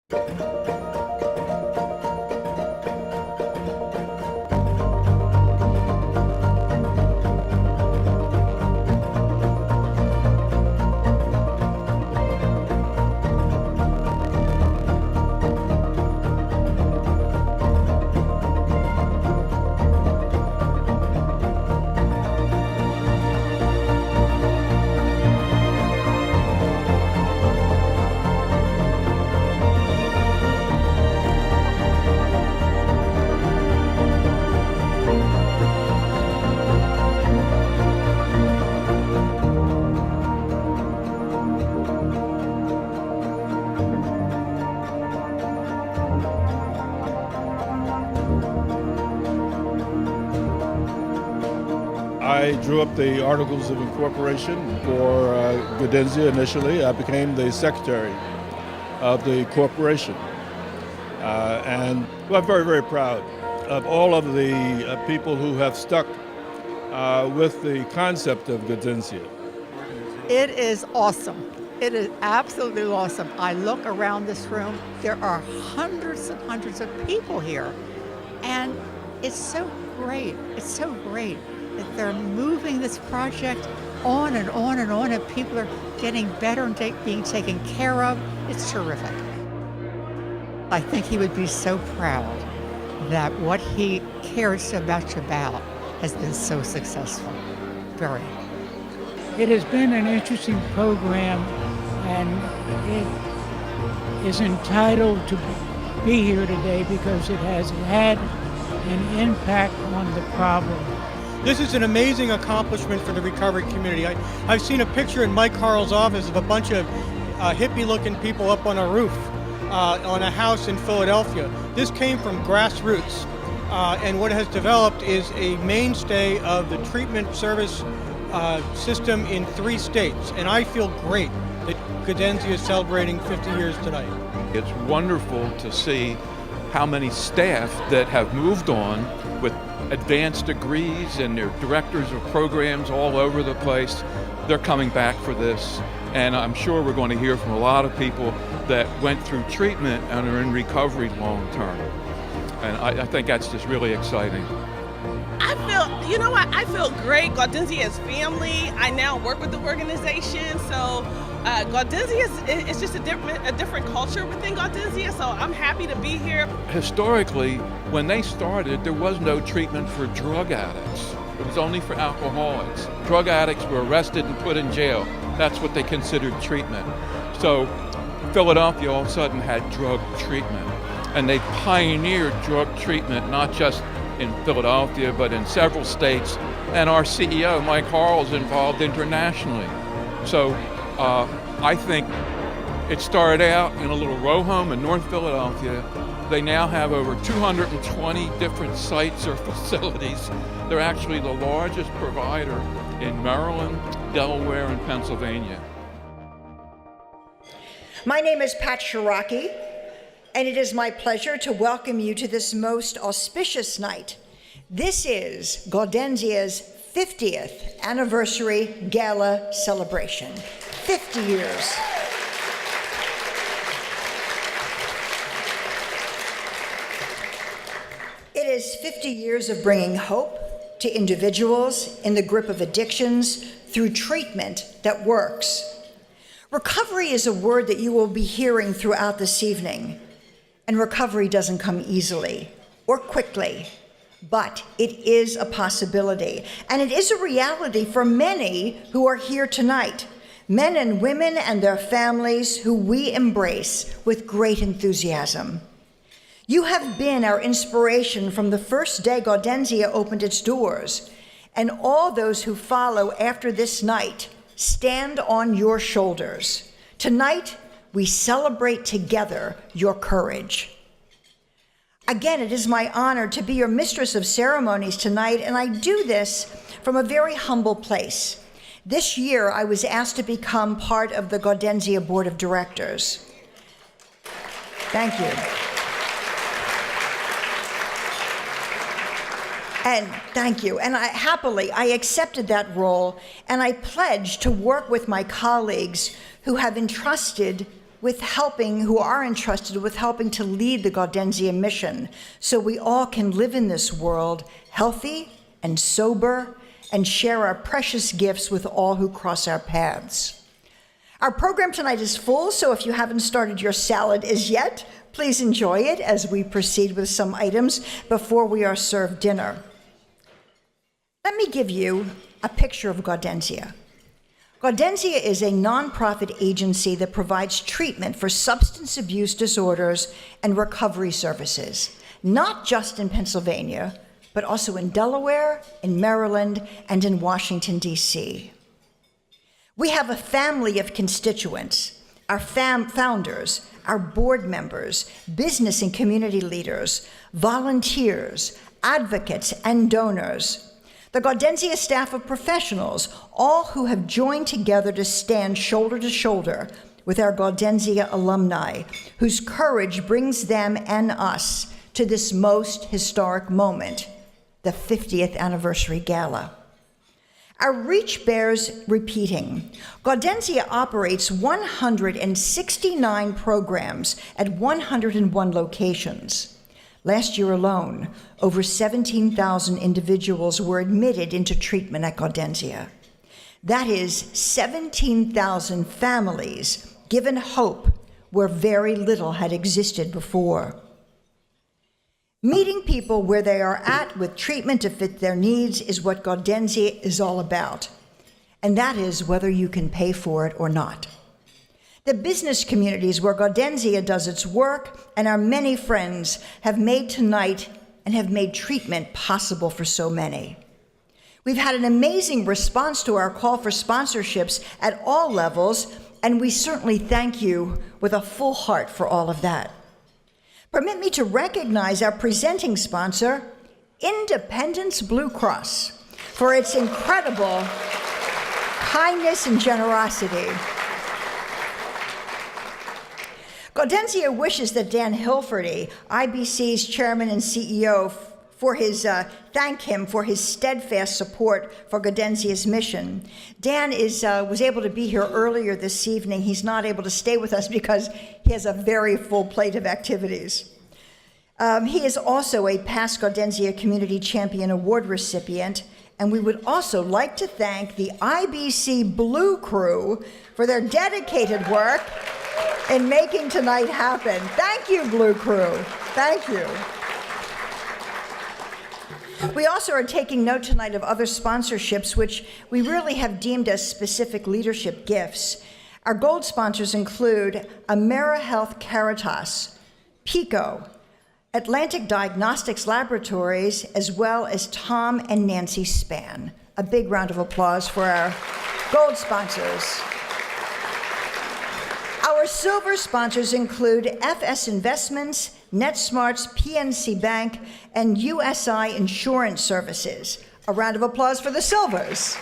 I drew up the Articles of Incorporation for Gaudenzia initially. I became the secretary of the corporation. And well, I'm very, very proud of all of the people who have stuck with the concept of Gaudenzia. It is awesome. It is absolutely awesome. I look around this room, there are hundreds and hundreds of people here. And it's so great. It's so great that they're moving this project on and on and on, and people are getting better and being taken care of. It's terrific. I think he would be so proud that what he cared so much about has been so successful. Very. It has been an interesting program, and it is entitled to be here today because it has had an impact on the problem. This is an amazing accomplishment for the recovery community. I've seen a picture in Mike Carl's office of a bunch of hippie-looking people up on a roof on a house in Philadelphia. This came from grassroots, and what has developed is a mainstay of the treatment service system in 3 states, and I feel great that Gaudenzia is celebrating 50 years tonight. It's wonderful to see how many staff that have moved on with advanced degrees and they're directors of programs all over the place. They're coming back for this, and I'm sure we're going to hear from a lot of people that went through treatment and are in recovery long term. And I think that's just really exciting. I feel great. Gaudenzia is family. I now work with the organization, so Gaudenzia is just a different culture within Gaudenzia, so I'm happy to be here. Historically, when they started, there was no treatment for drug addicts. It was only for alcoholics. Drug addicts were arrested and put in jail. That's what they considered treatment. So Philadelphia all of a sudden had drug treatment, and they pioneered drug treatment not just in Philadelphia, but in several states. And our CEO, Mike Harrell, is involved internationally. So I think it started out in a little row home in North Philadelphia. They now have over 220 different sites or facilities. They're actually the largest provider in Maryland, Delaware, and Pennsylvania. My name is Pat Shiraki, and it is my pleasure to welcome you to this most auspicious night. This is Gaudenzia's 50th anniversary gala celebration. 50 years. It is 50 years of bringing hope to individuals in the grip of addictions through treatment that works. Recovery is a word that you will be hearing throughout this evening. And recovery doesn't come easily or quickly, but it is a possibility. And it is a reality for many who are here tonight, men and women and their families who we embrace with great enthusiasm. You have been our inspiration from the first day Gaudenzia opened its doors, and all those who follow after this night stand on your shoulders. Tonight, we celebrate together your courage. Again, it is my honor to be your mistress of ceremonies tonight, and I do this from a very humble place. This year, I was asked to become part of the Gaudenzia Board of Directors. Thank you. And thank you. And I accepted that role, and I pledged to work with my colleagues who have entrusted who are entrusted with helping to lead the Gaudenzia mission so we all can live in this world healthy and sober and share our precious gifts with all who cross our paths. Our program tonight is full, so if you haven't started your salad as yet, please enjoy it as we proceed with some items before we are served dinner. Let me give you a picture of Gaudenzia. Gaudenzia is a nonprofit agency that provides treatment for substance abuse disorders and recovery services, not just in Pennsylvania, but also in Delaware, in Maryland, and in Washington, D.C. We have a family of constituents, our founders, our board members, business and community leaders, volunteers, advocates, and donors. The Gaudenzia staff of professionals, all who have joined together to stand shoulder to shoulder with our Gaudenzia alumni, whose courage brings them and us to this most historic moment, the 50th anniversary gala. Our reach bears repeating. Gaudenzia operates 169 programs at 101 locations. Last year alone, over 17,000 individuals were admitted into treatment at Gaudenzia. That is 17,000 families given hope where very little had existed before. Meeting people where they are at with treatment to fit their needs is what Gaudenzia is all about, and that is whether you can pay for it or not. The business communities where Gaudenzia does its work and our many friends have made tonight and have made treatment possible for so many. We've had an amazing response to our call for sponsorships at all levels, and we certainly thank you with a full heart for all of that. Permit me to recognize our presenting sponsor, Independence Blue Cross, for its incredible kindness and generosity. Gaudenzia wishes that Dan Hilferty, IBC's chairman and CEO, thank him for his steadfast support for Gaudenzia's mission. Dan was able to be here earlier this evening. He's not able to stay with us because he has a very full plate of activities. He is also a past Gaudenzia Community Champion Award recipient, and we would also like to thank the IBC Blue Crew for their dedicated work in making tonight happen. Thank you, Blue Crew. Thank you. We also are taking note tonight of other sponsorships, which we really have deemed as specific leadership gifts. Our gold sponsors include AmeriHealth Caritas, PICO, Atlantic Diagnostics Laboratories, as well as Tom and Nancy Spann. A big round of applause for our gold sponsors. Our silver sponsors include FS Investments, NetSmarts, PNC Bank, and USI Insurance Services. A round of applause for the silvers.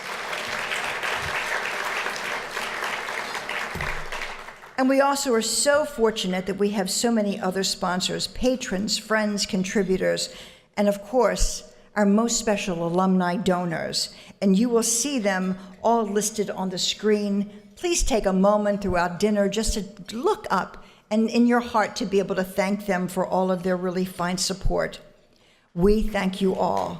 And we also are so fortunate that we have so many other sponsors, patrons, friends, contributors, and of course, our most special alumni donors. And you will see them all listed on the screen. Please take a moment throughout dinner just to look up and in your heart to be able to thank them for all of their really fine support. We thank you all.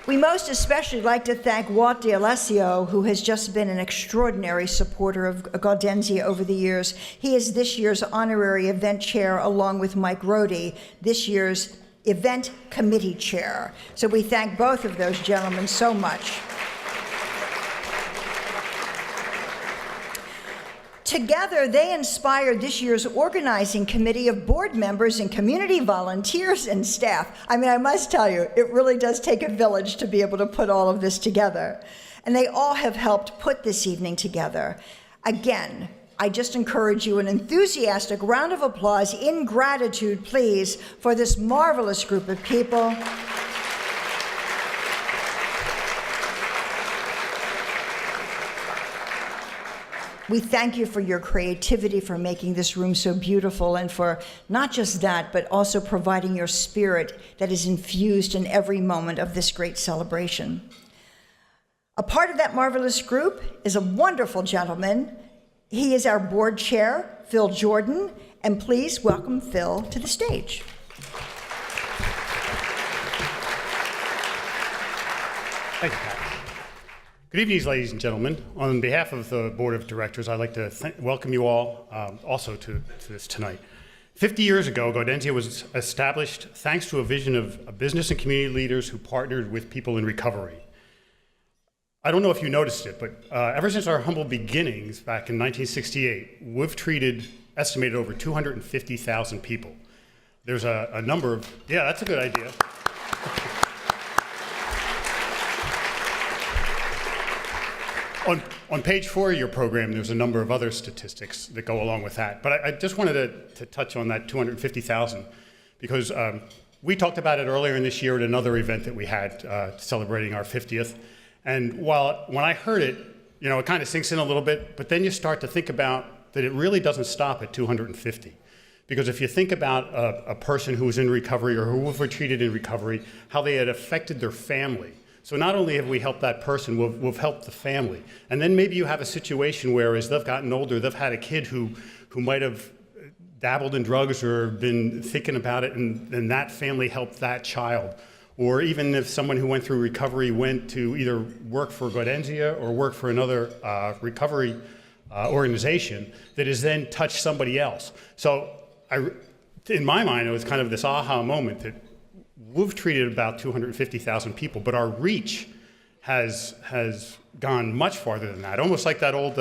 We most especially like to thank Walt D'Alessio, who has just been an extraordinary supporter of Gaudenzia over the years. He is this year's honorary event chair, along with Mike Rohde, this year's event committee chair. So we thank both of those gentlemen so much. Together, they inspired this year's organizing committee of board members and community volunteers and staff. I mean, I must tell you, it really does take a village to be able to put all of this together. And they all have helped put this evening together. Again, I just encourage you an enthusiastic round of applause in gratitude, please, for this marvelous group of people. We thank you for your creativity, for making this room so beautiful, and for not just that, but also providing your spirit that is infused in every moment of this great celebration. A part of that marvelous group is a wonderful gentleman. He is our board chair, Phil Jordan, and please welcome Phil to the stage. Thank you, Pat. Good evening, ladies and gentlemen. On behalf of the Board of Directors, I'd like to welcome you all also to this tonight. 50 years ago, Gaudenzia was established thanks to a vision of business and community leaders who partnered with people in recovery. I don't know if you noticed it, but ever since our humble beginnings back in 1968, we've treated estimated over 250,000 people. There's a number of, yeah, that's a good idea. On page 4 of your program, there's a number of other statistics that go along with that. But I just wanted to touch on that 250,000 because we talked about it earlier in this year at another event that we had celebrating our 50th. And when I heard it, you know, it kind of sinks in a little bit, but then you start to think about that it really doesn't stop at 250. Because if you think about a person who was in recovery or who were treated in recovery, how they had affected their family. So not only have we helped that person, we've helped the family. And then maybe you have a situation where as they've gotten older, they've had a kid who might have dabbled in drugs or been thinking about it, and that family helped that child. Or even if someone who went through recovery went to either work for Gaudenzia or work for another recovery organization that has then touched somebody else. So in my mind, it was kind of this aha moment that we've treated about 250,000 people, but our reach has gone much farther than that. Almost like that old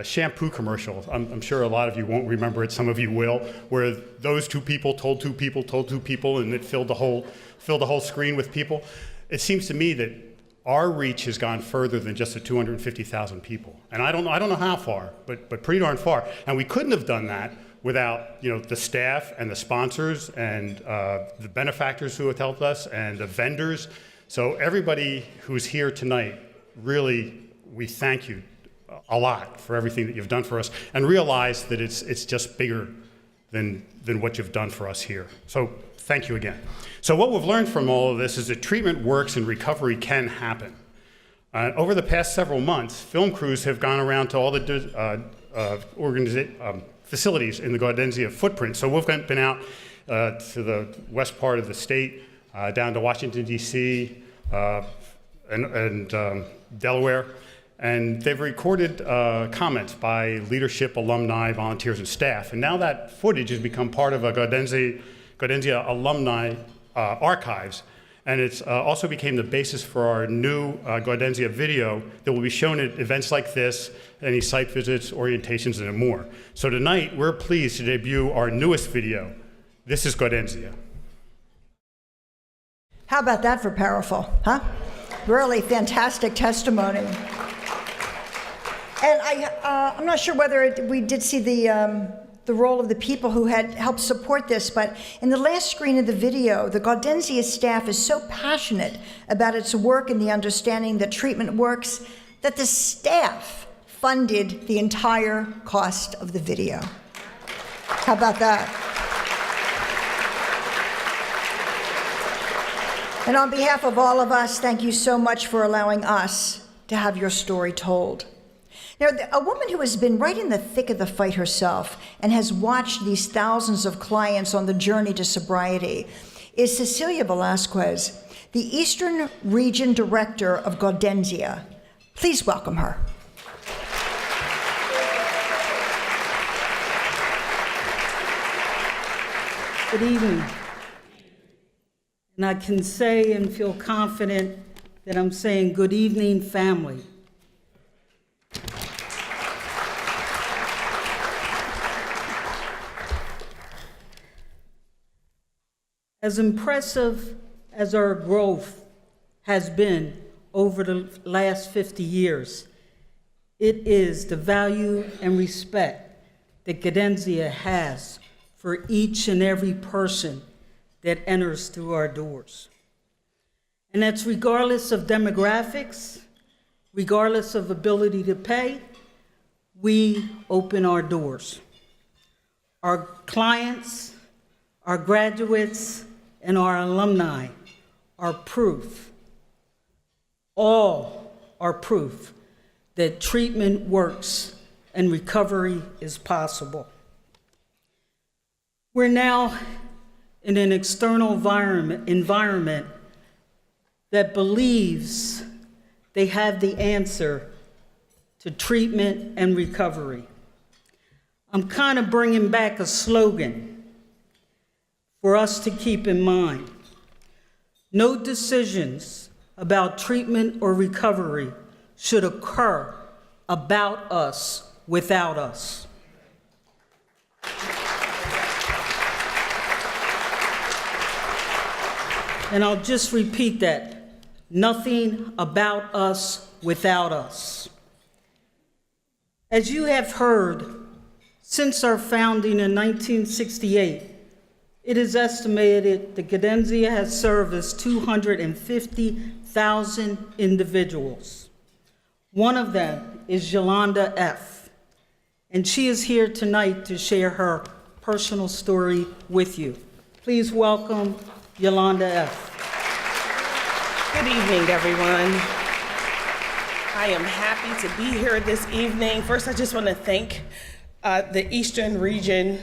shampoo commercial. I'm sure a lot of you won't remember it, some of you will, where those two people told two people told two people, and it filled the whole screen with people. It seems to me that our reach has gone further than just the 250,000 people. And I don't know how far, but pretty darn far. And we couldn't have done that without, you know, the staff and the sponsors and the benefactors who have helped us and the vendors. So everybody who's here tonight, really, we thank you a lot for everything that you've done for us, and realize that it's just bigger than what you've done for us here. So thank you again. So what we've learned from all of this is that treatment works and recovery can happen. Over the past several months, film crews have gone around to all the facilities in the Gaudenzia footprint. So we've been out to the west part of the state, down to Washington, D.C., and Delaware. And they've recorded comments by leadership, alumni, volunteers, and staff. And now that footage has become part of a Gaudenzia alumni archives. And it's also became the basis for our new Gaudenzia video that will be shown at events like this, any site visits, orientations, and more. So tonight, we're pleased to debut our newest video. This is Gaudenzia. How about that for powerful, huh? Really fantastic testimony. And I'm not sure whether we did see the role of the people who had helped support this, but in the last screen of the video, the Gaudenzia staff is so passionate about its work and the understanding that treatment works that the staff funded the entire cost of the video. How about that? And on behalf of all of us, thank you so much for allowing us to have your story told. Now, a woman who has been right in the thick of the fight herself and has watched these thousands of clients on the journey to sobriety is Cecilia Velasquez, the Eastern Region Director of Gaudenzia. Please welcome her. Good evening. And I can say and feel confident that I'm saying good evening, family. As impressive as our growth has been over the last 50 years, it is the value and respect that Gaudenzia has for each and every person that enters through our doors. And that's regardless of demographics, regardless of ability to pay, we open our doors. Our clients, our graduates, and our alumni are proof All are proof that treatment works and recovery is possible. We're now in an external environment that believes they have the answer to treatment and recovery. I'm kind of bringing back a slogan for us to keep in mind. No decisions about treatment or recovery should occur about us without us. And I'll just repeat that. Nothing about us without us. As you have heard, since our founding in 1968, it is estimated that Gaudenzia has serviced 250,000 individuals. One of them is Yolanda F., and she is here tonight to share her personal story with you. Please welcome Yolanda F. Good evening, everyone. I am happy to be here this evening. First, I just want to thank the Eastern Region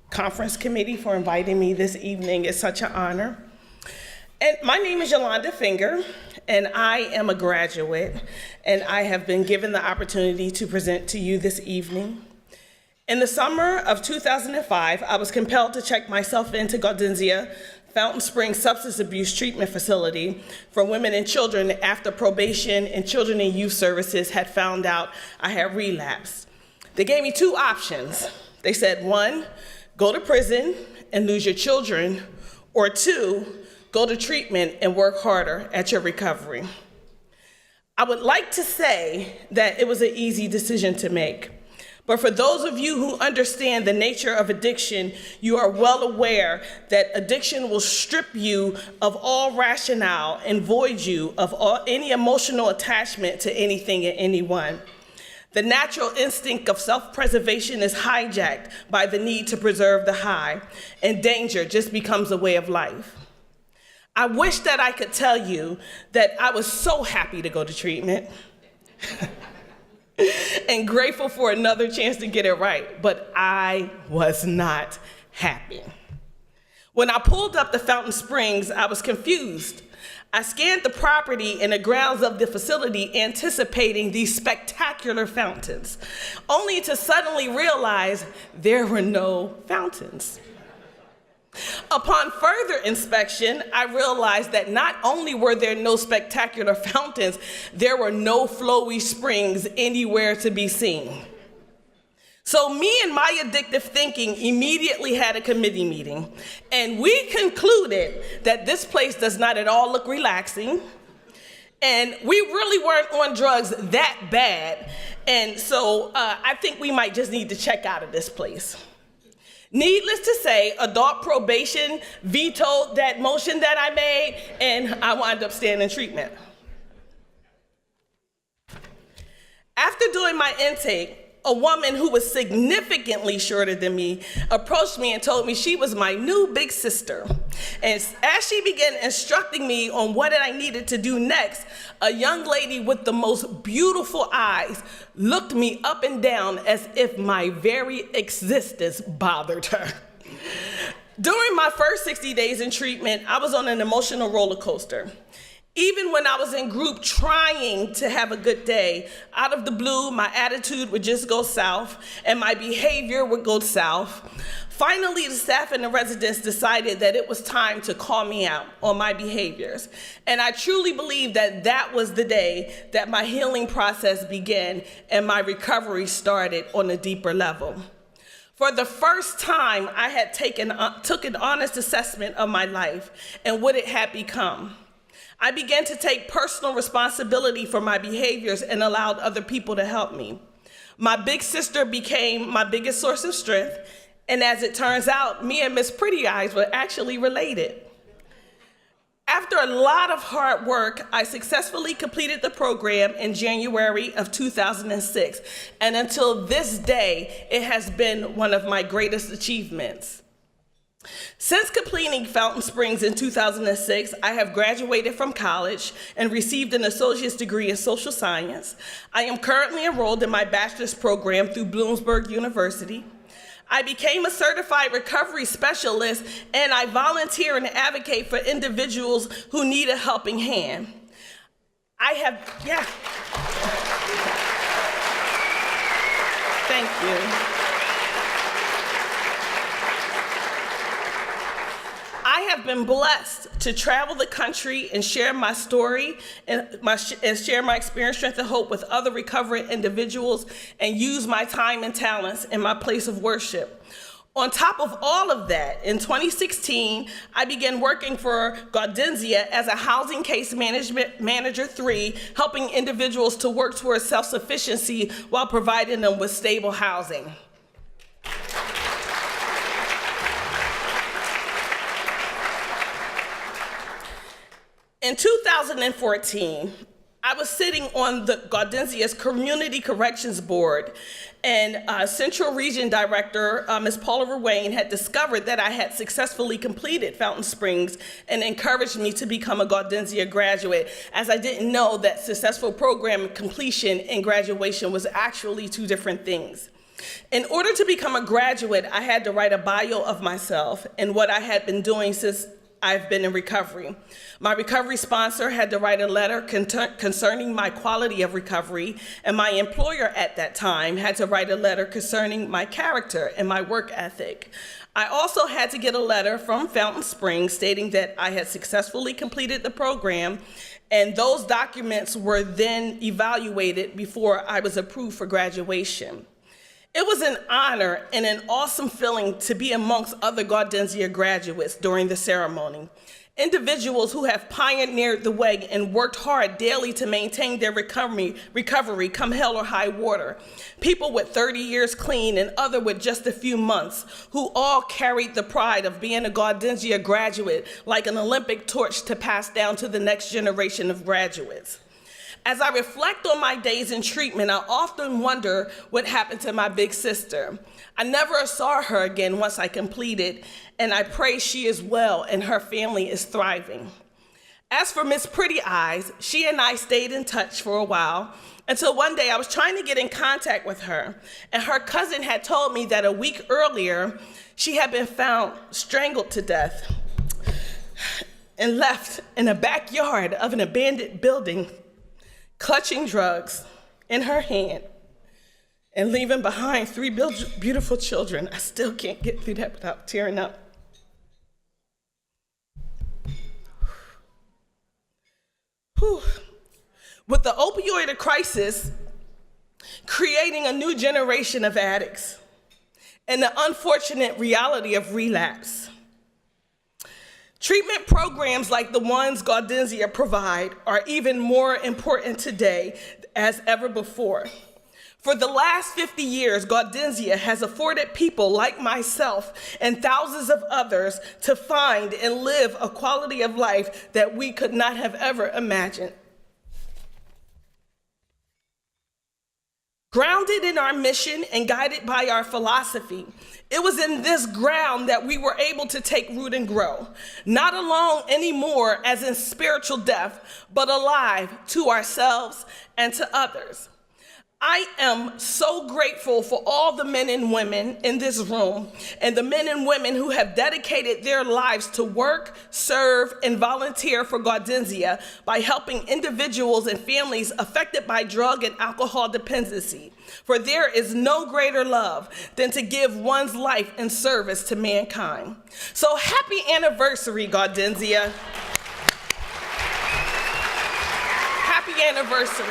Conference Committee for inviting me this evening. It's such an honor. And my name is Yolanda Finger, and I am a graduate, and I have been given the opportunity to present to you this evening. In the summer of 2005, I was compelled to check myself into Gaudenzia Fountain Springs Substance Abuse Treatment Facility for women and children after probation and children and youth services had found out I had relapsed. They gave me two options. They said, one, go to prison and lose your children, or two, go to treatment and work harder at your recovery. I would like to say that it was an easy decision to make. But for those of you who understand the nature of addiction, you are well aware that addiction will strip you of all rationale and void you of any emotional attachment to anything and anyone. The natural instinct of self-preservation is hijacked by the need to preserve the high, and danger just becomes a way of life. I wish that I could tell you that I was so happy to go to treatment and grateful for another chance to get it right, but I was not happy. When I pulled up to Fountain Springs, I was confused. I scanned the property and the grounds of the facility anticipating these spectacular fountains, only to suddenly realize there were no fountains. Upon further inspection, I realized that not only were there no spectacular fountains, there were no flowy springs anywhere to be seen. So me and my addictive thinking immediately had a committee meeting, and we concluded that this place does not at all look relaxing, and we really weren't on drugs that bad, and so I think we might just need to check out of this place. Needless to say, adult probation vetoed that motion that I made, and I wound up staying in treatment. After doing my intake, a woman who was significantly shorter than me approached me and told me she was my new big sister. And as she began instructing me on what I needed to do next, a young lady with the most beautiful eyes looked me up and down as if my very existence bothered her. During my first 60 days in treatment, I was on an emotional roller coaster. Even when I was in group trying to have a good day, out of the blue, my attitude would just go south and my behavior would go south. Finally, the staff and the residents decided that it was time to call me out on my behaviors. And I truly believe that that was the day that my healing process began and my recovery started on a deeper level. For the first time, I had took an honest assessment of my life and what it had become. I began to take personal responsibility for my behaviors and allowed other people to help me. My big sister became my biggest source of strength, and as it turns out, me and Miss Pretty Eyes were actually related. After a lot of hard work, I successfully completed the program in January of 2006, and until this day, it has been one of my greatest achievements. Since completing Fountain Springs in 2006, I have graduated from college and received an associate's degree in social science. I am currently enrolled in my bachelor's program through Bloomsburg University. I became a certified recovery specialist, and I volunteer and advocate for individuals who need a helping hand. Thank you. I have been blessed to travel the country and share my story and share my experience, strength, and hope with other recovering individuals and use my time and talents in my place of worship. On top of all of that, in 2016, I began working for Gaudenzia as a housing case management manager 3, helping individuals to work towards self-sufficiency while providing them with stable housing. In 2014, I was sitting on the Gaudenzia's Community Corrections Board, and Central Region Director, Ms. Paula Ruane, had discovered that I had successfully completed Fountain Springs and encouraged me to become a Gaudenzia graduate, as I didn't know that successful program completion and graduation was actually two different things. In order to become a graduate, I had to write a bio of myself and what I had been doing since I've been in recovery. My recovery sponsor had to write a letter concerning my quality of recovery, and my employer at that time had to write a letter concerning my character and my work ethic. I also had to get a letter from Fountain Springs stating that I had successfully completed the program, and those documents were then evaluated before I was approved for graduation. It was an honor and an awesome feeling to be amongst other Gaudenzia graduates during the ceremony. Individuals who have pioneered the way and worked hard daily to maintain their recovery come hell or high water. People with 30 years clean and other with just a few months, who all carried the pride of being a Gaudenzia graduate like an Olympic torch to pass down to the next generation of graduates. As I reflect on my days in treatment, I often wonder what happened to my big sister. I never saw her again once I completed, and I pray she is well and her family is thriving. As for Miss Pretty Eyes, she and I stayed in touch for a while until one day I was trying to get in contact with her, and her cousin had told me that a week earlier, she had been found strangled to death and left in a backyard of an abandoned building, clutching drugs in her hand and leaving behind 3 beautiful children. I still can't get through that without tearing up. Whew. With the opioid crisis creating a new generation of addicts and the unfortunate reality of relapse, treatment programs like the ones Gaudenzia provide are even more important today as ever before. For the last 50 years, Gaudenzia has afforded people like myself and thousands of others to find and live a quality of life that we could not have ever imagined. Grounded in our mission and guided by our philosophy, it was in this ground that we were able to take root and grow, not alone anymore as in spiritual death, but alive to ourselves and to others. I am so grateful for all the men and women in this room and the men and women who have dedicated their lives to work, serve, and volunteer for Gaudenzia by helping individuals and families affected by drug and alcohol dependency. For there is no greater love than to give one's life in service to mankind. So happy anniversary, Gaudenzia. Happy anniversary.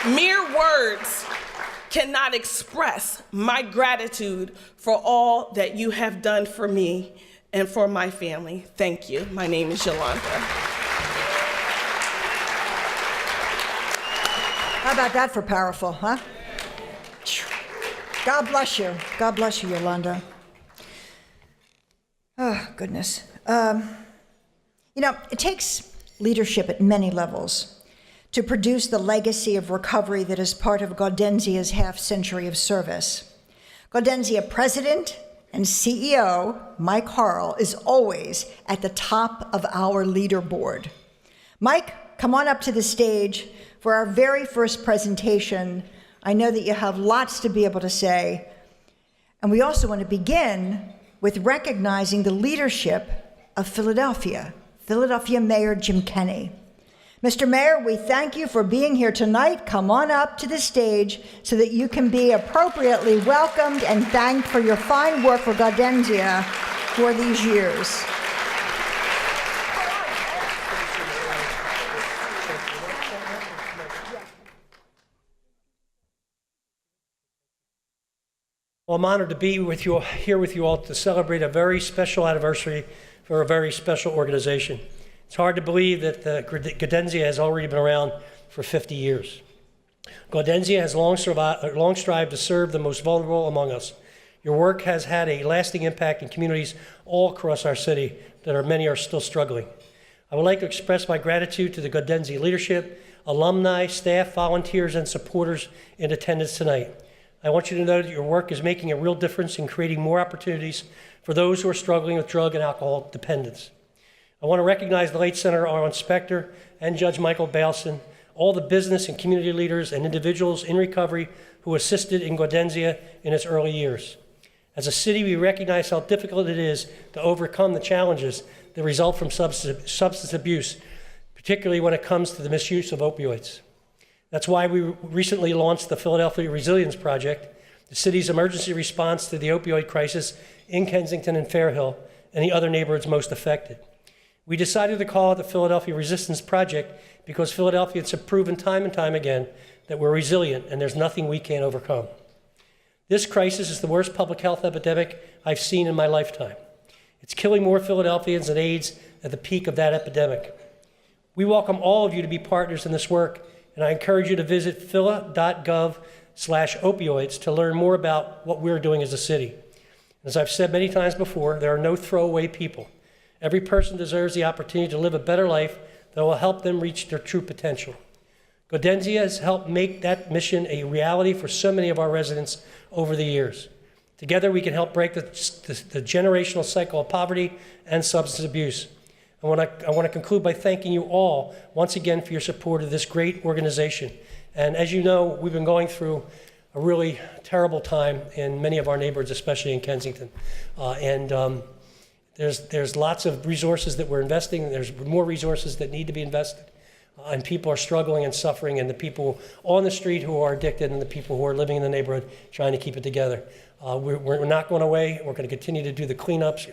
Mere words cannot express my gratitude for all that you have done for me and for my family. Thank you. My name is Yolanda. How about that for powerful, huh? God bless you. God bless you, Yolanda. Oh, goodness. It takes leadership at many levels to produce the legacy of recovery that is part of Gaudenzia's half-century of service. Gaudenzia President and CEO Mike Harrell is always at the top of our leaderboard. Mike, come on up to the stage for our very first presentation. I know that you have lots to be able to say. And we also want to begin with recognizing the leadership of Philadelphia Mayor Jim Kenney. Mr. Mayor, we thank you for being here tonight. Come on up to the stage so that you can be appropriately welcomed and thanked for your fine work for Gaudenzia for these years. Well, I'm honored to be with you here with you all to celebrate a very special anniversary for a very special organization. It's hard to believe that Gaudenzia has already been around for 50 years. Gaudenzia has long strived to serve the most vulnerable among us. Your work has had a lasting impact in communities all across our city many are still struggling. I would like to express my gratitude to the Gaudenzia leadership, alumni, staff, volunteers, and supporters in attendance tonight. I want you to know that your work is making a real difference in creating more opportunities for those who are struggling with drug and alcohol dependence. I want to recognize the late Senator Arlen Specter and Judge Michael Bailson, all the business and community leaders and individuals in recovery who assisted in Gaudenzia in its early years. As a city, we recognize how difficult it is to overcome the challenges that result from substance abuse, particularly when it comes to the misuse of opioids. That's why we recently launched the Philadelphia Resilience Project, the city's emergency response to the opioid crisis in Kensington and Fairhill and the other neighborhoods most affected. We decided to call it the Philadelphia Resistance Project because Philadelphians have proven time and time again that we're resilient and there's nothing we can't overcome. This crisis is the worst public health epidemic I've seen in my lifetime. It's killing more Philadelphians than AIDS at the peak of that epidemic. We welcome all of you to be partners in this work, and I encourage you to visit phila.gov/opioids to learn more about what we're doing as a city. As I've said many times before, there are no throwaway people. Every person deserves the opportunity to live a better life that will help them reach their true potential. Gaudenzia has helped make that mission a reality for so many of our residents over the years. Together, we can help break the generational cycle of poverty and substance abuse. I want to conclude by thanking you all once again for your support of this great organization. And as you know, we've been going through a really terrible time in many of our neighborhoods, especially in Kensington. There's lots of resources that we're investing. There's more resources that need to be invested. And people are struggling and suffering, and the people on the street who are addicted and the people who are living in the neighborhood trying to keep it together. We're not going away. We're going to continue to do the cleanups,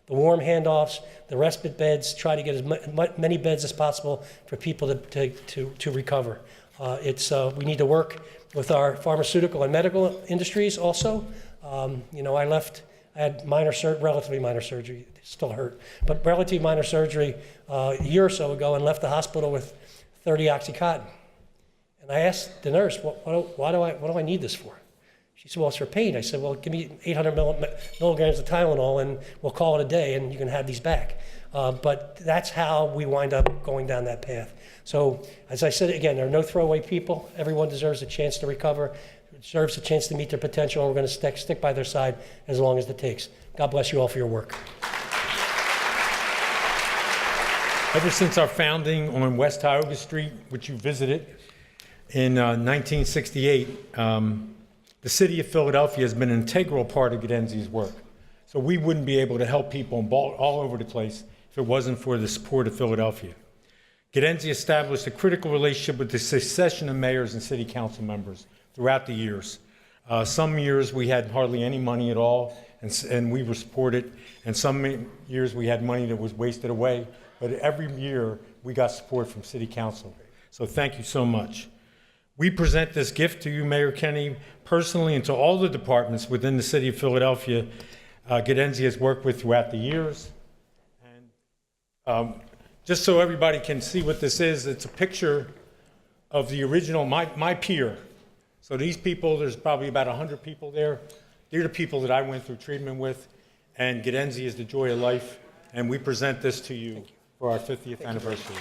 the warm handoffs, the respite beds, try to get as many beds as possible for people to recover. We need to work with our pharmaceutical and medical industries also. I had relatively minor surgery, it still hurt, but relatively minor surgery a year or so ago and left the hospital with 30 Oxycontin. And I asked the nurse, what do I need this for? She said, well, it's for pain. I said, well, give me 800 milligrams of Tylenol and we'll call it a day and you can have these back. But that's how we wind up going down that path. So as I said, again, there are no throwaway people. Everyone deserves a chance to recover, deserves a chance to meet their potential, and we're going to stick by their side as long as it takes. God bless you all for your work. Ever since our founding on West Tioga Street, which you visited in 1968, the city of Philadelphia has been an integral part of Gaudenzia's work. So we wouldn't be able to help people all over the place if it wasn't for the support of Philadelphia. Gaudenzia established a critical relationship with the succession of mayors and city council members throughout the years. Some years we had hardly any money at all, and we were supported, and some years we had money that was wasted away, but every year we got support from city council. So thank you so much. We present this gift to you, Mayor Kenney, personally, and to all the departments within the city of Philadelphia Gaudenzia has worked with throughout the years. And just so everybody can see what this is, it's a picture of the original, my pier. So these people, there's probably about 100 people there. They're the people that I went through treatment with, and Gaudenzia is the joy of life, and we present this to you for our 50th anniversary.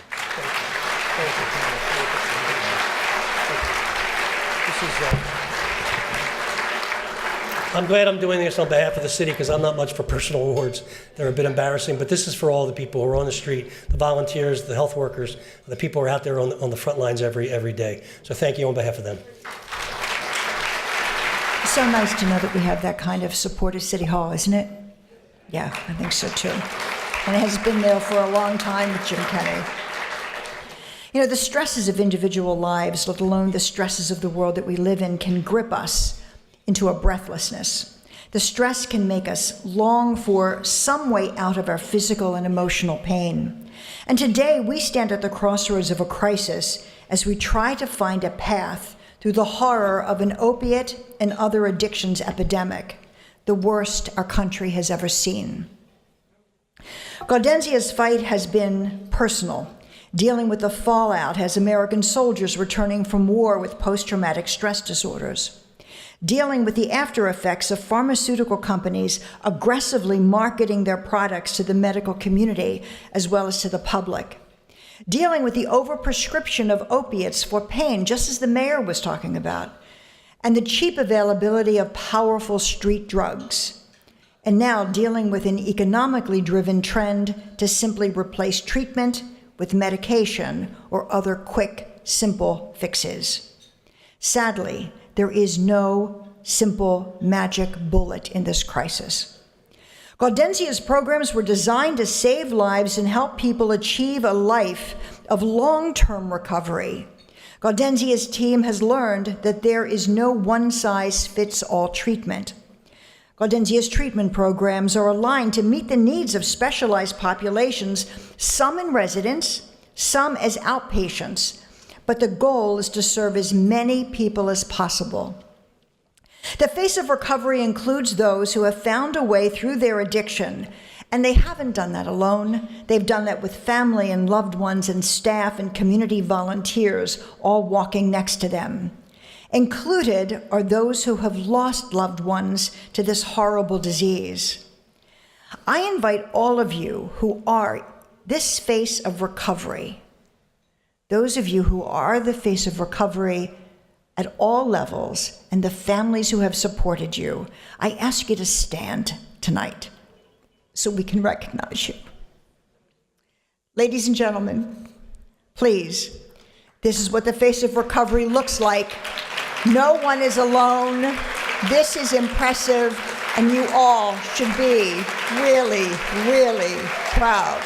I'm glad I'm doing this on behalf of the city because I'm not much for personal awards. They're a bit embarrassing, but this is for all the people who are on the street, the volunteers, the health workers, the people who are out there on the front lines every day. So thank you on behalf of them. It's so nice to know that we have that kind of support at City Hall, isn't it? Yeah, I think so too. And it has been there for a long time with Jim Kenney. You know, the stresses of individual lives, let alone the stresses of the world that we live in, can grip us into a breathlessness. The stress can make us long for some way out of our physical and emotional pain. And today we stand at the crossroads of a crisis as we try to find a path through the horror of an opiate and other addictions epidemic, the worst our country has ever seen. Gaudenzia's fight has been personal, dealing with the fallout as American soldiers returning from war with post-traumatic stress disorders, dealing with the after effects of pharmaceutical companies aggressively marketing their products to the medical community as well as to the public, dealing with the overprescription of opiates for pain, just as the mayor was talking about, and the cheap availability of powerful street drugs, and now dealing with an economically driven trend to simply replace treatment with medication or other quick, simple fixes. Sadly, there is no simple magic bullet in this crisis. Gaudenzia's programs were designed to save lives and help people achieve a life of long-term recovery. Gaudenzia's team has learned that there is no one-size-fits-all treatment. Gaudenzia's treatment programs are aligned to meet the needs of specialized populations, some in residence, some as outpatients, but the goal is to serve as many people as possible. The face of recovery includes those who have found a way through their addiction, and they haven't done that alone. They've done that with family and loved ones and staff and community volunteers, all walking next to them. Included are those who have lost loved ones to this horrible disease. I invite all of you who are this face of recovery, those of you who are the face of recovery at all levels, and the families who have supported you, I ask you to stand tonight so we can recognize you. Ladies and gentlemen, please, this is what the face of recovery looks like. No one is alone. This is impressive, and you all should be really, really proud.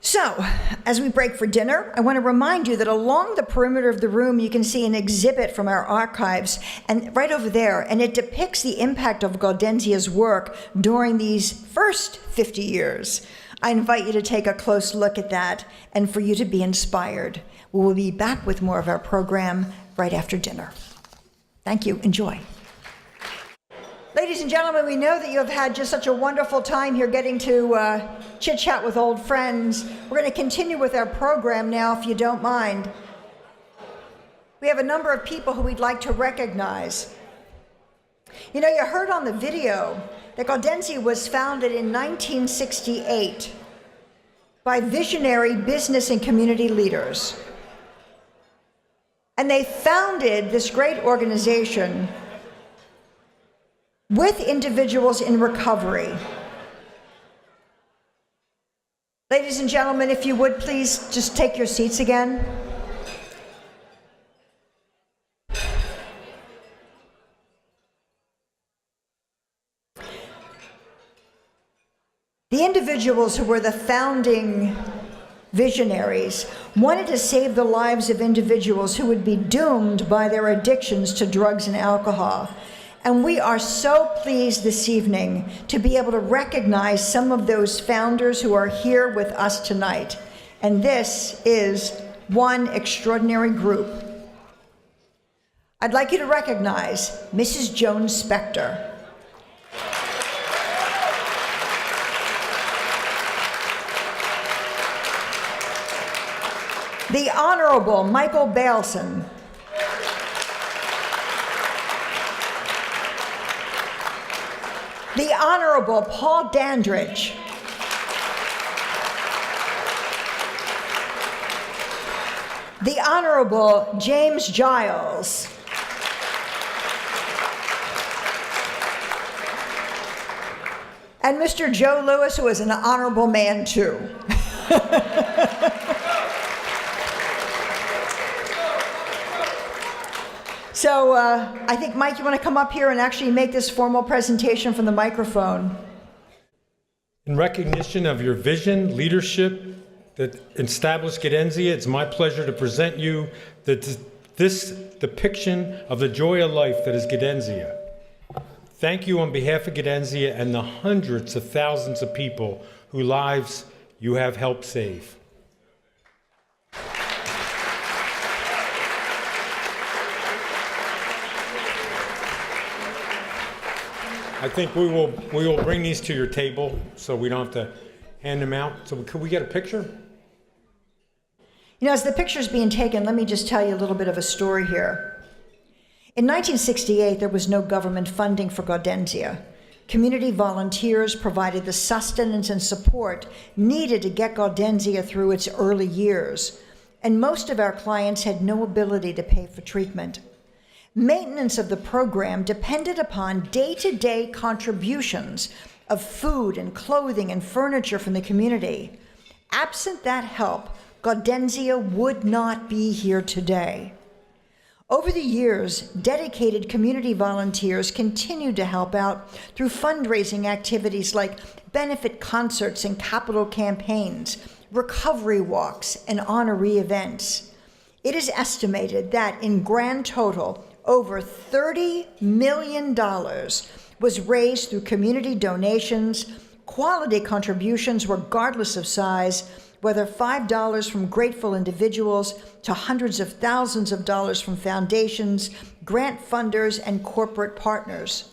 So, as we break for dinner, I want to remind you that along the perimeter of the room, you can see an exhibit from our archives, and right over there, and it depicts the impact of Gaudenzia's work during these first 50 years. I invite you to take a close look at that and for you to be inspired. We will be back with more of our program right after dinner. Thank you. Enjoy. Ladies and gentlemen, we know that you have had just such a wonderful time here getting to chit-chat with old friends. We're going to continue with our program now, if you don't mind. We have a number of people who we'd like to recognize. You know, you heard on the video that Gaudenzia was founded in 1968 by visionary business and community leaders. And they founded this great organization with individuals in recovery. Ladies and gentlemen, if you would please just take your seats again. The individuals who were the founding visionaries wanted to save the lives of individuals who would be doomed by their addictions to drugs and alcohol. And we are so pleased this evening to be able to recognize some of those founders who are here with us tonight. And this is one extraordinary group. I'd like you to recognize Mrs. Joan Spector. The Honorable Michael Bailson. The Honorable Paul Dandridge. The Honorable James Giles. And Mr. Joe Lewis, who is an honorable man too. So I think, Mike, you want to come up here and actually make this formal presentation from the microphone. In recognition of your vision, leadership that established Gaudenzia, it's my pleasure to present you this depiction of the joy of life that is Gaudenzia. Thank you on behalf of Gaudenzia and the hundreds of thousands of people whose lives you have helped save. I think we will bring these to your table so we don't have to hand them out. So could we get a picture? You know, as the picture's being taken, let me just tell you a little bit of a story here. In 1968, there was no government funding for Gaudenzia. Community volunteers provided the sustenance and support needed to get Gaudenzia through its early years, and most of our clients had no ability to pay for treatment. Maintenance of the program depended upon day-to-day contributions of food and clothing and furniture from the community. Absent that help, Gaudenzia would not be here today. Over the years, dedicated community volunteers continued to help out through fundraising activities like benefit concerts and capital campaigns, recovery walks, and honoree events. It is estimated that in grand total, over $30 million was raised through community donations, quality contributions regardless of size, whether $5 from grateful individuals to hundreds of thousands of dollars from foundations, grant funders, and corporate partners.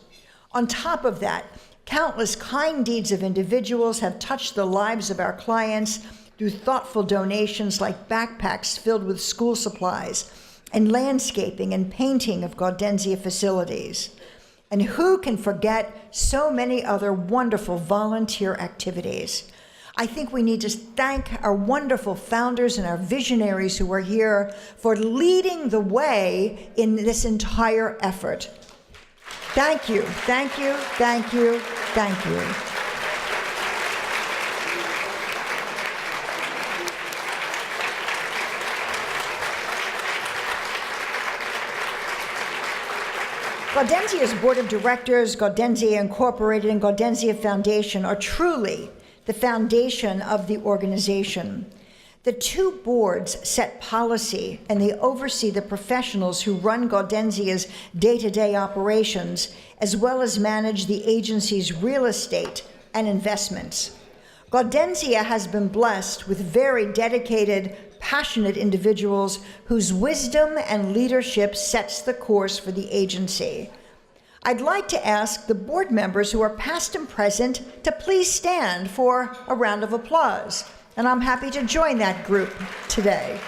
On top of that, countless kind deeds of individuals have touched the lives of our clients through thoughtful donations like backpacks filled with school supplies, and landscaping and painting of Gaudenzia facilities. And who can forget so many other wonderful volunteer activities? I think we need to thank our wonderful founders and our visionaries who are here for leading the way in this entire effort. Thank you, thank you, thank you, thank you. Gaudenzia's board of directors, Gaudenzia Incorporated, and Gaudenzia Foundation are truly the foundation of the organization. The two boards set policy and they oversee the professionals who run Gaudenzia's day-to-day operations, as well as manage the agency's real estate and investments. Gaudenzia has been blessed with very dedicated, passionate individuals whose wisdom and leadership sets the course for the agency. I'd like to ask the board members who are past and present to please stand for a round of applause, and I'm happy to join that group today.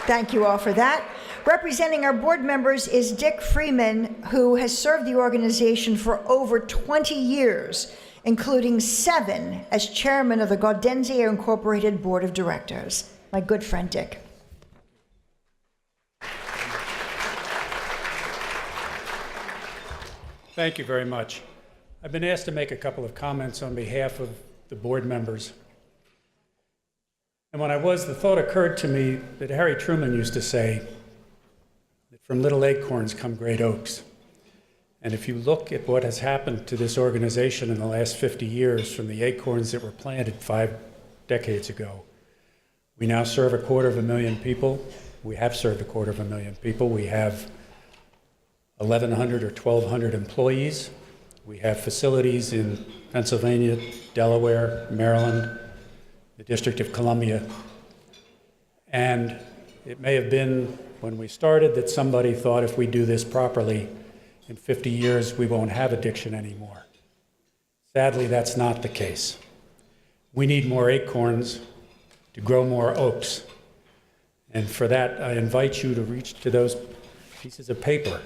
Thank you all for that. Representing our board members is Dick Freeman, who has served the organization for over 20 years, including 7 as chairman of the Gaudenzia Incorporated Board of Directors. My good friend, Dick. Thank you very much. I've been asked to make a couple of comments on behalf of the board members. And when the thought occurred to me that Harry Truman used to say that from little acorns come great oaks. And if you look at what has happened to this organization in the last 50 years from the acorns that were planted 5 decades ago, we now serve 250,000 people. We have served 250,000 people. We have 1,100 or 1,200 employees. We have facilities in Pennsylvania, Delaware, Maryland, the District of Columbia. And it may have been when we started that somebody thought if we do this properly, in 50 years we won't have addiction anymore. Sadly, that's not the case. We need more acorns to grow more oaks. And for that, I invite you to reach to those pieces of paper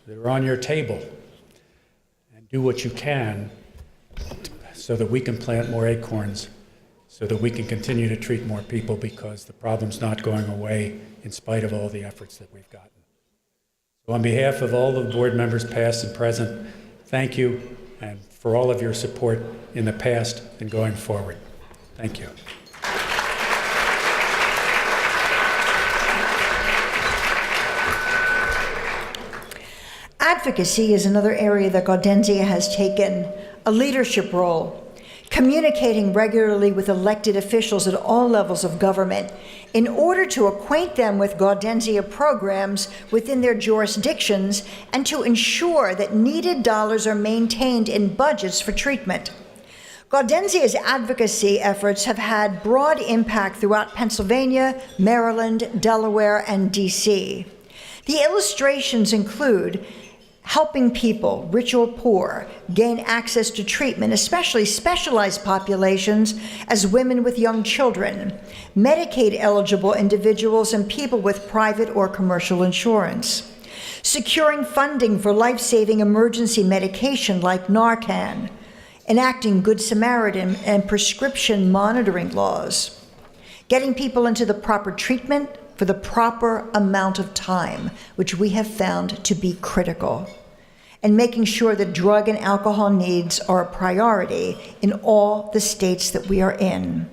that are on your table, and do what you can so that we can plant more acorns, so that we can continue to treat more people, because the problem's not going away in spite of all the efforts that we've gotten. So on behalf of all the board members, past and present, thank you, and for all of your support in the past and going forward. Thank you. Advocacy is another area that Gaudenzia has taken a leadership role, communicating regularly with elected officials at all levels of government in order to acquaint them with Gaudenzia programs within their jurisdictions and to ensure that needed dollars are maintained in budgets for treatment. Gaudenzia's advocacy efforts have had broad impact throughout Pennsylvania, Maryland, Delaware, and D.C. The illustrations include helping people, rich or poor, gain access to treatment, especially specialized populations as women with young children, Medicaid-eligible individuals, and people with private or commercial insurance, securing funding for life-saving emergency medication like Narcan, enacting Good Samaritan and prescription monitoring laws, getting people into the proper treatment for the proper amount of time, which we have found to be critical, and making sure that drug and alcohol needs are a priority in all the states that we are in.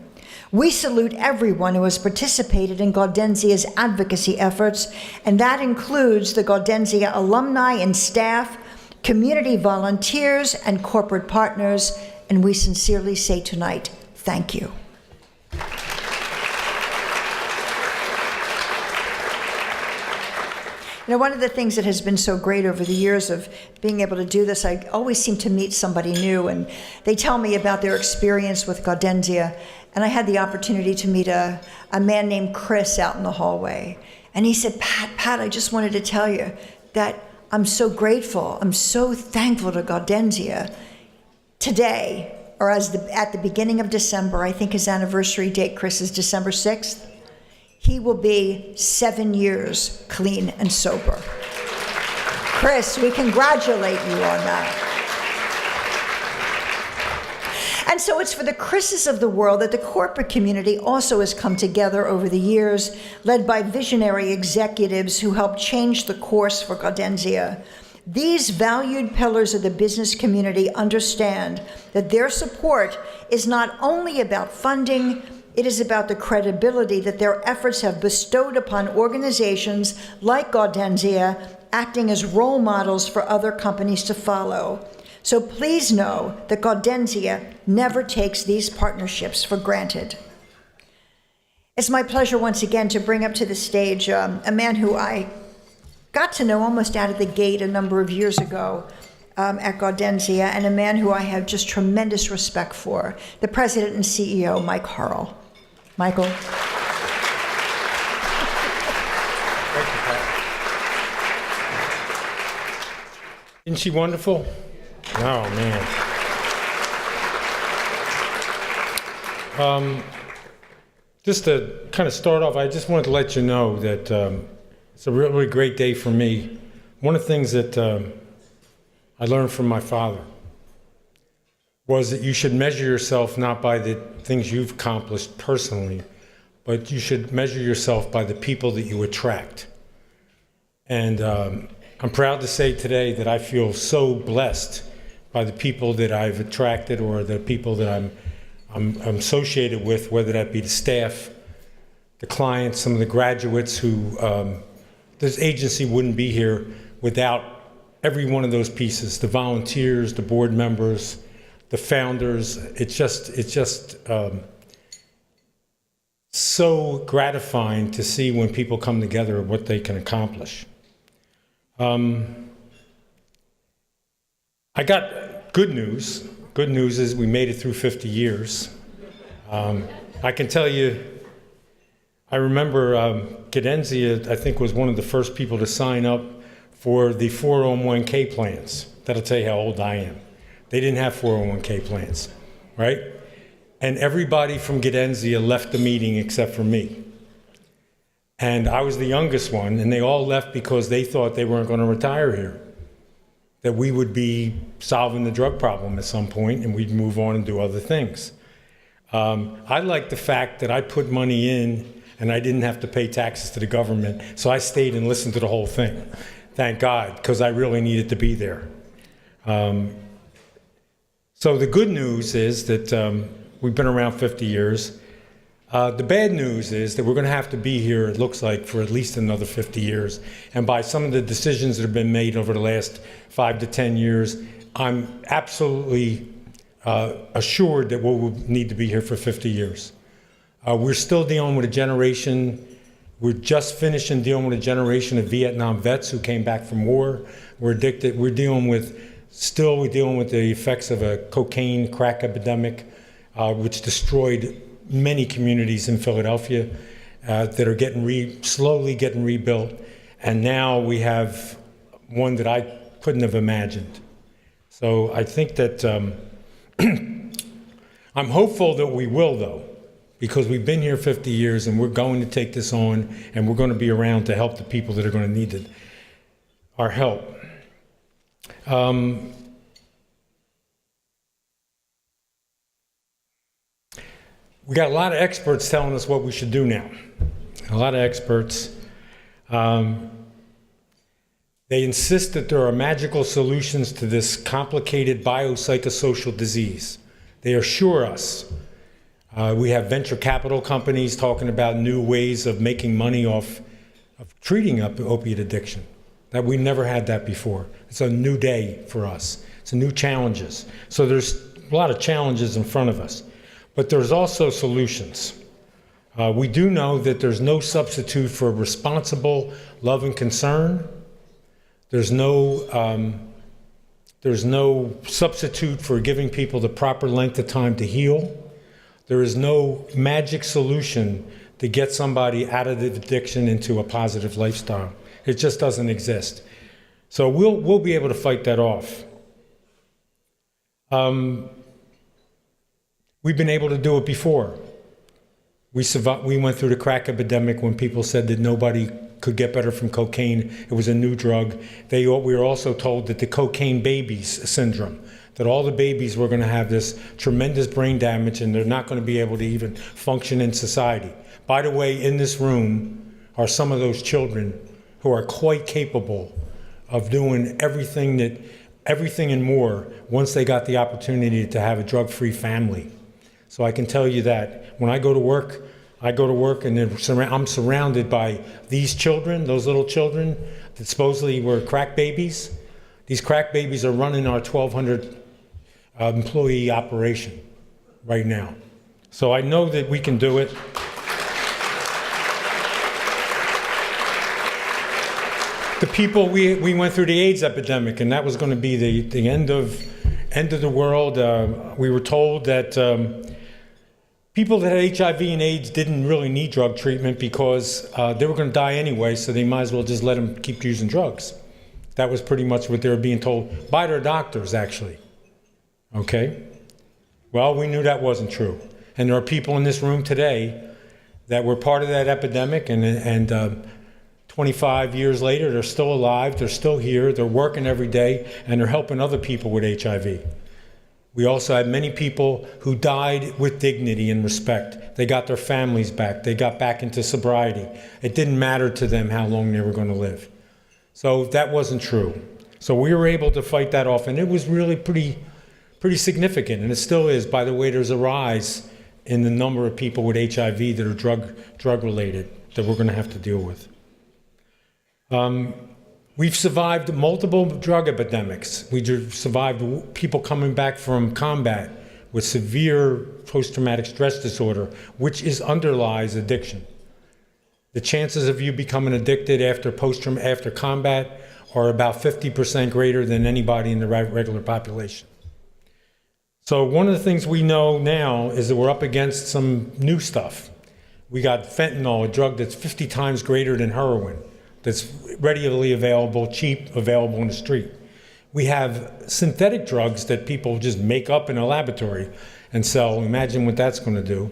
We salute everyone who has participated in Gaudenzia's advocacy efforts, and that includes the Gaudenzia alumni and staff, community volunteers, and corporate partners, and we sincerely say tonight, thank you. You know, one of the things that has been so great over the years of being able to do this, I always seem to meet somebody new, and they tell me about their experience with Gaudenzia. And I had the opportunity to meet a man named Chris out in the hallway. And he said, Pat, I just wanted to tell you that I'm so grateful, I'm so thankful to Gaudenzia. Today, or at the beginning of December, I think his anniversary date, Chris, is December 6th. He will be 7 years clean and sober. Chris, we congratulate you on that. And so it's for the Chris's of the world that the corporate community also has come together over the years, led by visionary executives who helped change the course for Gaudenzia. These valued pillars of the business community understand that their support is not only about funding, it is about the credibility that their efforts have bestowed upon organizations like Gaudenzia, acting as role models for other companies to follow. So please know that Gaudenzia never takes these partnerships for granted. It's my pleasure once again to bring up to the stage a man who I got to know almost out of the gate a number of years ago at Gaudenzia, and a man who I have just tremendous respect for, the president and CEO, Mike Harrell. Michael. Thank you, Pat. Isn't she wonderful? Oh, man. Just to kind of start off, I just wanted to let you know that it's a really great day for me. One of the things that I learned from my father was that you should measure yourself not by the things you've accomplished personally, but you should measure yourself by the people that you attract. And I'm proud to say today that I feel so blessed by the people that I've attracted, or the people that I'm associated with, whether that be the staff, the clients, some of the graduates who, this agency wouldn't be here without every one of those pieces, the volunteers, the board members, the founders. It's just so gratifying to see when people come together what they can accomplish. I got good news. Good news is we made it through 50 years. I can tell you, I remember Gaudenzia, I think, was one of the first people to sign up for the 401k plans. That'll tell you how old I am. They didn't have 401k plans, right? And everybody from Gaudenzia left the meeting except for me. And I was the youngest one, and they all left because they thought they weren't going to retire here. that we would be solving the drug problem at some point and we'd move on and do other things. I like the fact that I put money in and I didn't have to pay taxes to the government, so I stayed and listened to the whole thing. Thank God, because I really needed to be there. So the good news is that we've been around 50 years. The bad news is that we're going to have to be here, it looks like, for at least another 50 years. And by some of the decisions that have been made over the last 5 to 10 years, I'm absolutely assured that we'll need to be here for 50 years. We're still dealing with a generation, we're just finishing dealing with a generation of Vietnam vets who came back from war. We're addicted, we're dealing with the effects of a cocaine crack epidemic, which destroyed many communities in Philadelphia that are slowly getting rebuilt. And now we have one that I couldn't have imagined. So I think that I'm hopeful that we will, though, because we've been here 50 years and we're going to take this on and we're going to be around to help the people that are going to need our help. We got a lot of experts telling us what we should do now. A lot of experts. They insist that there are magical solutions to this complicated biopsychosocial disease. They assure us. We have venture capital companies talking about new ways of making money off of treating opiate addiction. That we never had that before. It's a new day for us. It's a new challenges. So there's a lot of challenges in front of us. But there's also solutions. We do know that there's no substitute for responsible love and concern. There's no substitute for giving people the proper length of time to heal. There is no magic solution to get somebody out of the addiction into a positive lifestyle. It just doesn't exist. So we'll be able to fight that off. We've been able to do it before. We went through the crack epidemic when people said that nobody could get better from cocaine. It was a new drug. We were also told that the cocaine babies syndrome, that all the babies were going to have this tremendous brain damage and they're not going to be able to even function in society. By the way, in this room are some of those children who are quite capable of doing everything and more once they got the opportunity to have a drug-free family. So I can tell you that when I go to work and I'm surrounded by these children, those little children that supposedly were crack babies. These crack babies are running our 1,200 employee operation right now. So I know that we can do it. The people, we went through the AIDS epidemic, and that was going to be the end of the world. We were told that people that had HIV and AIDS didn't really need drug treatment because they were going to die anyway, so they might as well just let them keep using drugs. That was pretty much what they were being told by their doctors, actually. Okay? Well, we knew that wasn't true. And there are people in this room today that were part of that epidemic, and 25 years later, they're still alive, they're still here, they're working every day, and they're helping other people with HIV. We also had many people who died with dignity and respect. They got their families back. They got back into sobriety. It didn't matter to them how long they were going to live. So that wasn't true. So we were able to fight that off, and it was really pretty significant, and it still is. By the way, there's a rise in the number of people with HIV that are drug-related that we're going to have to deal with. We've survived multiple drug epidemics. We survived people coming back from combat with severe post-traumatic stress disorder, which underlies addiction. The chances of you becoming addicted after combat are about 50% greater than anybody in the regular population. So one of the things we know now is that we're up against some new stuff. We got fentanyl, a drug that's 50 times greater than heroin, that's readily available, cheap, available in the street. We have synthetic drugs that people just make up in a laboratory and sell. Imagine what that's going to do.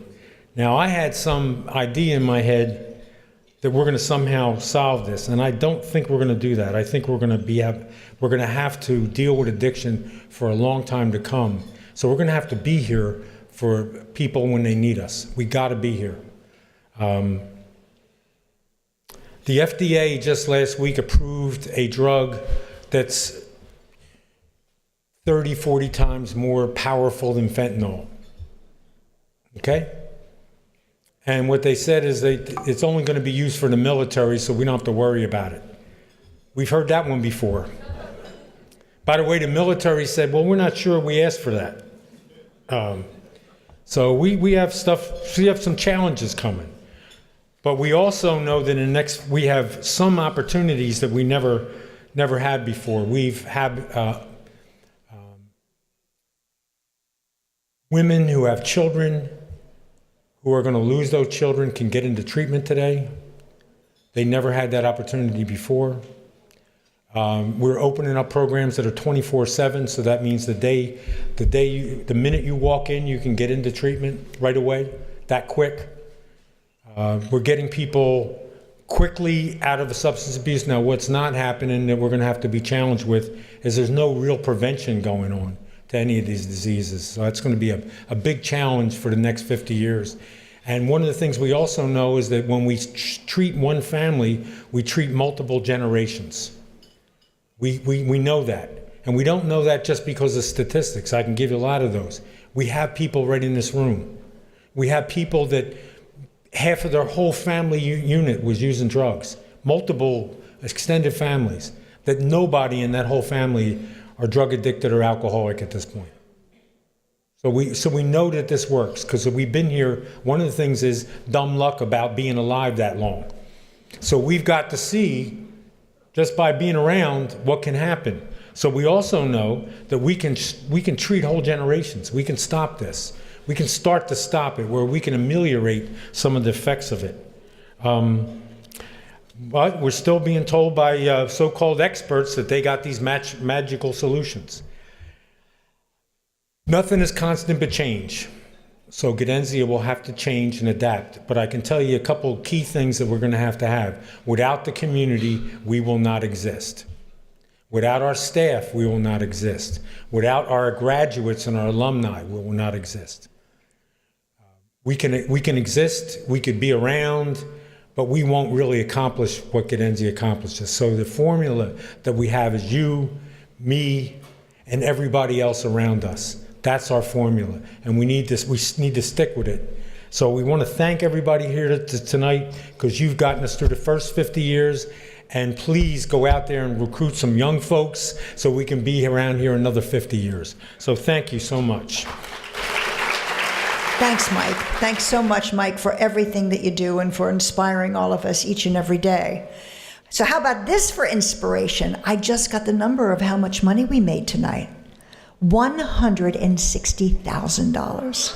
Now, I had some idea in my head that we're going to somehow solve this, and I don't think we're going to do that. I think we're going to have to deal with addiction for a long time to come. So we're going to have to be here for people when they need us. We got to be here. The FDA just last week approved a drug that's 30, 40 times more powerful than fentanyl. Okay? And what they said is it's only going to be used for the military, so we don't have to worry about it. We've heard that one before. By the way, the military said, well, we're not sure we asked for that. So we have some challenges coming. But we also know that we have some opportunities that we never had before. We've had women who have children who are going to lose those children can get into treatment today. They never had that opportunity before. We're opening up programs that are 24/7, so that means the minute you walk in, you can get into treatment right away, that quick. We're getting people quickly out of the substance abuse. Now, what's not happening that we're going to have to be challenged with is there's no real prevention going on to any of these diseases. So that's going to be a big challenge for the next 50 years. And one of the things we also know is that when we treat one family, we treat multiple generations. We know that. And we don't know that just because of statistics. I can give you a lot of those. We have people right in this room. We have people that half of their whole family unit was using drugs. Multiple extended families that nobody in that whole family are drug addicted or alcoholic at this point. So we know that this works because we've been here. One of the things is dumb luck about being alive that long. So we've got to see, just by being around, what can happen. So we also know that we can treat whole generations. We can stop this. We can start to stop it, where we can ameliorate some of the effects of it. But we're still being told by so-called experts that they got these magical solutions. Nothing is constant but change. So Gaudenzia will have to change and adapt. But I can tell you a couple of key things that we're going to have. Without the community, we will not exist. Without our staff, we will not exist. Without our graduates and our alumni, we will not exist. We can exist, we could be around, but we won't really accomplish what Gaudenzia accomplishes. So the formula that we have is you, me, and everybody else around us. That's our formula, and we need to stick with it. So we want to thank everybody here tonight because you've gotten us through the first 50 years, and please go out there and recruit some young folks so we can be around here another 50 years. So thank you so much. Thanks, Mike. Thanks so much, Mike, for everything that you do and for inspiring all of us each and every day. So how about this for inspiration? I just got the number of how much money we made tonight. $160,000.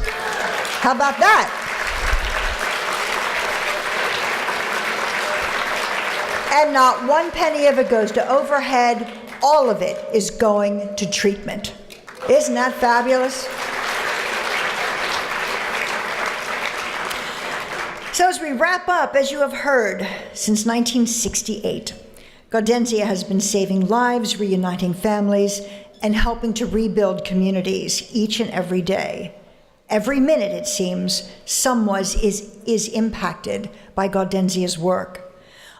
How about that? And not one penny of it goes to overhead. All of it is going to treatment. Isn't that fabulous? So as we wrap up, as you have heard, since 1968, Gaudenzia has been saving lives, reuniting families, and helping to rebuild communities each and every day. Every minute, it seems, someone is impacted by Gaudenzia's work.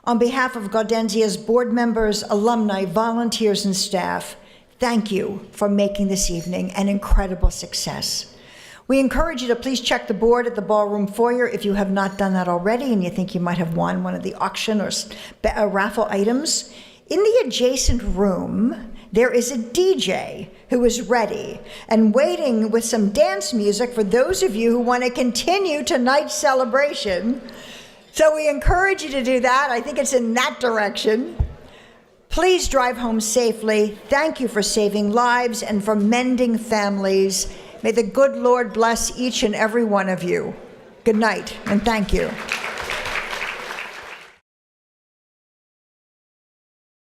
On behalf of Gaudenzia's board members, alumni, volunteers, and staff, thank you for making this evening an incredible success. We encourage you to please check the board at the ballroom foyer if you have not done that already and you think you might have won one of the auction or raffle items. In the adjacent room, there is a DJ who is ready and waiting with some dance music for those of you who want to continue tonight's celebration. So we encourage you to do that. I think it's in that direction. Please drive home safely. Thank you for saving lives and for mending families. May the good Lord bless each and every one of you. Good night, and thank you.